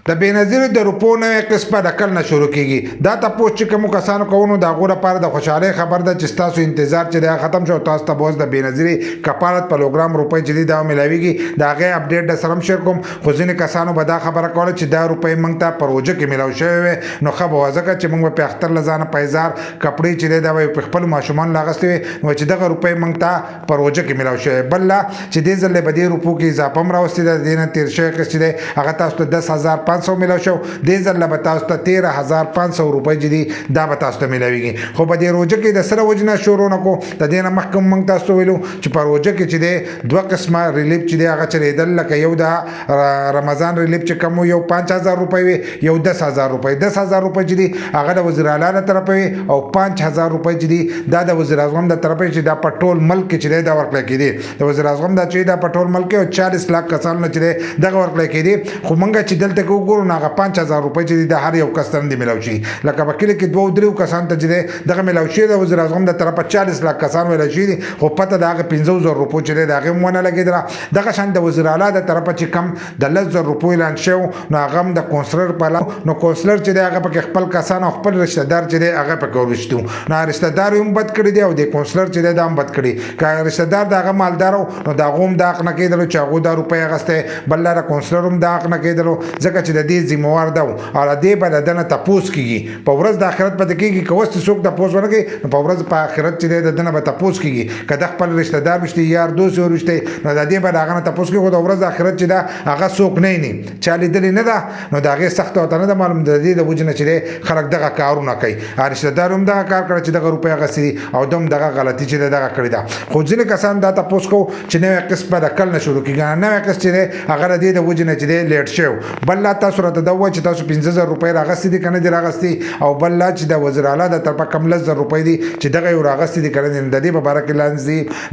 د بېنظیرو د روپو نوې قسمه د کل نه شروع کیږي. دا تاسو چې کوم کسانو کوونو د هغو لپاره د خوشحالۍ خبر ده چې ستاسو انتظار چې دی ختم شو. تاسو ته به اوس د بېنظیري کفالت پروګرام روپۍ چې دي دا میلاویږي. د هغې اپډیټ در سره هم شیر کوم. خو ځینې کسانو به دا خبره کوله چې دا روپۍ موږ ته په روژه کې میلاو شوې وې، نو ښه به وه ځکه چې موږ به په اختر له ځانه پیزار کپړې چې دی دا به په خپلو ماشومانو له اخیستې وې، نو چې دغه روپۍ موږ ته په روژه کې میلاو شوې. بل لا چې دې ځل به دې روپو کې اضافه هم راوستې ده. د دې نه تېر شوی قسط چې دی هغه تاسو ته 10,500 میلاو شو. دې ځل به تاسو ته 13,500 روپۍ چې دي دا به تاسو ته میلاویږي. خو په دې روژه کې د سره وجې نه شروع نه کړو. د دې نه مخکې موږ تاسو ویلو چې په روژه کې چې دی دوه قسمه ریلیف چې دی هغه چلېدل، لکه یو د رمضان ریلیف چې کوم یو 5,000 روپۍ وي، یو 10,000 روپۍ. 10,000 روپۍ چې دي هغه د وزیر اعلی له طرفه وي، او 5,000 روپۍ چې دي دا د وزیر اعظم د طرفه چې دا په ټول ملک کې چې دی دا ورکړی کېدي. د وزیر اعظم دا چې دا په ټول ملک کې 40 لک کسانو نه چې دی دغه ورکړی کېدي. خو موږ چې دلته کې وګورو نو هغه 5,000 روپۍ چې دي د هر یو کس ته نه دي میلاو شي. لکه په کلي کې 2-3 کسانو ته چې دی دغه میلاو شوي د وزیر اعظم د طرفه 40 لک کسان میلاو شوي دي، خو پته د هغه 15,000 روپو چې دی د هغې هم ونه لګېدله. دغه شان د وزیر اعلی د طرفه چې کم د 10,000 روپو اعلان شوی نو هغه هم د کونسلر په نو کونسلر چې دی هغه پکې خپل کسان او خپل رشته دار چې دی هغه پکې وروستو. نو رشته دار هم بد کړي دي او د کونسلر چې دی دا هم بد کړي. که رشته دار د هغه مالدار نو د هغو هم د حق نه کېدلو چې هغو دا روپۍ اخیستې. بل لاره کونسلر هم د حق نه کېدلو ځکه چې د دې ذمهوار ده او له دې به د ده نه تپوس کېږي. په ورځ د آخرت پته کېږي که اوس څوک تپوس ونه کوي نو په ورځ په آخرت چې دی د ده نه به تپوس کېږي. که د خپل رشته دار وشتي یار دوست یې وروشتی نو د دې به د هغه نه تپوس کېږي. خو د ورځ د آخرت چې ده هغه څوک نه ویني، چا لیدلې نه ده، نو د هغې سخته ورته نه ده معلوم. د دې د وجې نه چې دی خلک دغه کارونه کوي. رشته دار هم دغه کار کړی چې دغه روپۍ اخیستې دي او ده هم دغه غلطي چې دی دغه کړې ده. خو ځینې کسان دا تپوس کوو چې نوی قسط به د کل نه شروع کېږي. نوی قسط چې دی هغه د دې د وجې نه چې دی لیټ شوی. بل لا تاسو راته دا ووایئ چې تاسو 15,000 روپۍ راغستې دي که نه دي راغستې، او بل لا چې د وزیر اعلی د طرفه کم 10,000 روپۍ دي چې دغه یو راغستې دي که نه دي. د دې په باره کې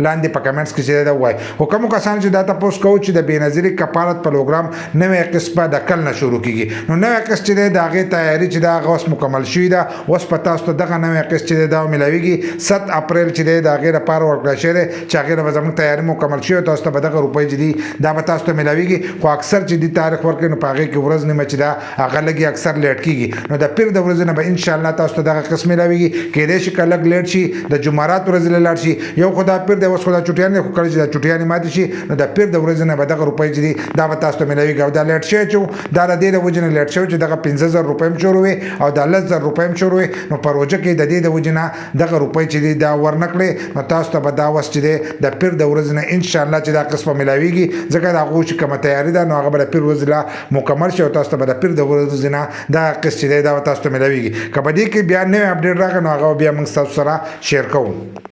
لاندې په کمنټس کې چې دی دا ووایئ. خو کومو کسانو چې دا تپوس کوو چې د بېنظیري کفالت پروګرام نوی قسط به د کل نه شروع کېږي، نو نوی قسط چې دی د هغې تیاري چې ده هغه اوس مکمل شوې ده. اوس په تاسو ته دغه نوی قسط چې دی دا میلاویږي. 7 اپریل چې دی د هغې لپاره ورکړی شوی دی چې هغې نه به زموږ تیاري مکمل شوې. تاسو ته به دغه روپۍ چې دي دا به تاسو ته میلاویږي. خو اکثر چې دي تاریخ ورکوي نو په هغې کې ورځ نیمه چې ده هغه لږ اکثر لیټ کېږي. نو د پیر د ورځې نه به انشاءالله تاسو ته دغه قسط میلاویږي. کېدای شي که لږ لیټ شي د جمعرات ورځې له لاړ شي. یو خو دا پیر دی اوس خو دا چوټیان دی، خو کله چې دا چوټیانې ماتې شي نو د پیر د ورځې نه به دغه روپۍ چې دي دا به تاسو ته میلاویږي. او دا لیټ شوی چې دا د دې د وجې نه لیټ شوی چې دغه 15,000 روپۍ هم شروع وي او دا 10,000 روپۍ هم شروع وي. نو په روژه کې د دې د وجې نه دغه روپۍ چې دي دا ورنه کړې نو تاسو ته به دا وس چې دی د پیر د ورځې نه انشاءالله چې دا قسط به میلاویږي. ځکه د هغو چې کومه تیاري ده نو هغه به د پیر ورځې لا مکمل شي او تاسو ته به د پیر د ورځې نه دا قسط چې دی دا به تاسو ته میلاویږي. که په دې کې بیا نوی اپډیټ راغی نو هغه بیا موږ ستاسو سره شیر کوو.